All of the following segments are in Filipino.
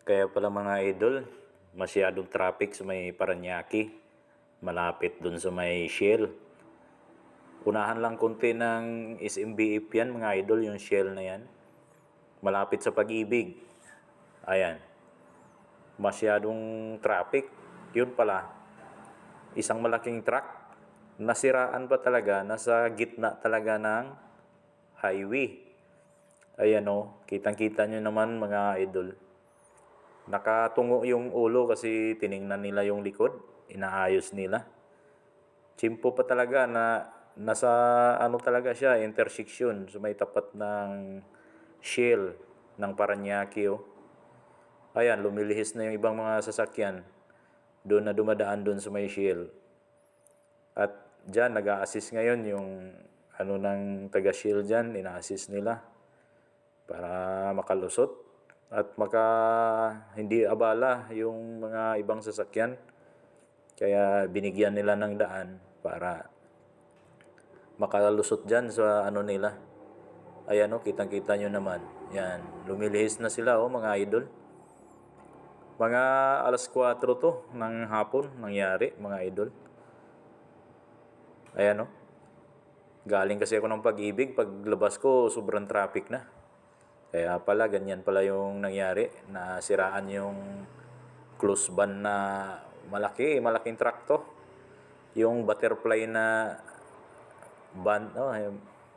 Kaya pala mga idol, masyadong traffic sa may Paranaque, malapit dun sa may Shell. Unahan lang konti ng SMBF yan mga idol, yung Shell na yan. Malapit sa Pag-ibig. Ayan, masyadong traffic. Yun pala, isang malaking truck, nasiraan pa talaga, nasa gitna talaga ng highway. Ayan o, kitang-kita nyo naman mga idol. Nakatungo yung ulo kasi tiningnan nila yung likod, inaayos nila. Chimpo pa talaga na nasa ano talaga siya, intersection sa may tapat ng Shell ng Paranaque. Oh. Ayan, lumilihis na yung ibang mga sasakyan doon na dumadaan doon sa may Shell. At dyan, nag-a-assist ngayon yung ano ng taga-Shell dyan, ina-assist nila para makalusot at hindi abala yung mga ibang sasakyan. Kaya binigyan nila ng daan para makalusot dyan sa ano nila. Ayan o, kitang-kita nyo naman. Yan, lumilihis na sila mga idol. Mga alas 4 to ng hapon nangyari mga idol. Ayan o. Galing kasi ako ng Pag-ibig. Paglabas ko, sobrang traffic na. Kaya pala, ganyan pala yung nangyari. Nasiraan yung close van na malaking truck to. Yung butterfly na van,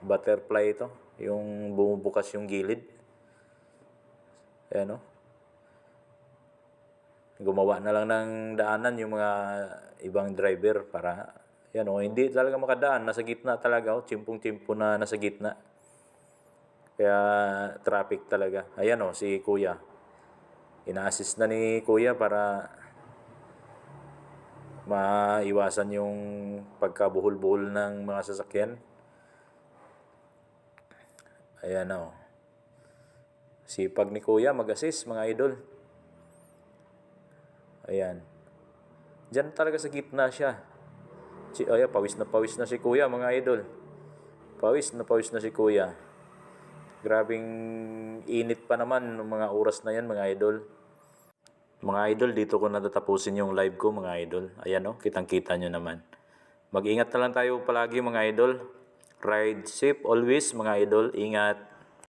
butterfly ito. Yung bumubukas yung gilid. Ayan o. Gumawa na lang ng daanan yung mga ibang driver para, hindi talaga makadaan. Nasa gitna talaga, chimpong-chimpo na nasa gitna. Kaya traffic talaga. Ayan si Kuya. Ina-assist na ni Kuya para maiwasan yung pagkabuhol-buhol ng mga sasakyan. Ayan Sipag ni Kuya mag-assist mga idol. Ayan. Diyan talaga sa gitna siya. Ayan, pawis na si Kuya mga idol. Pawis na si Kuya. Grabing init pa naman ng mga oras na yan mga idol. Mga idol, dito ko natatapusin yung live ko mga idol. Ayan kitang-kita nyo naman. Mag-ingat na lang tayo palagi mga idol. Ride safe always mga idol. Ingat.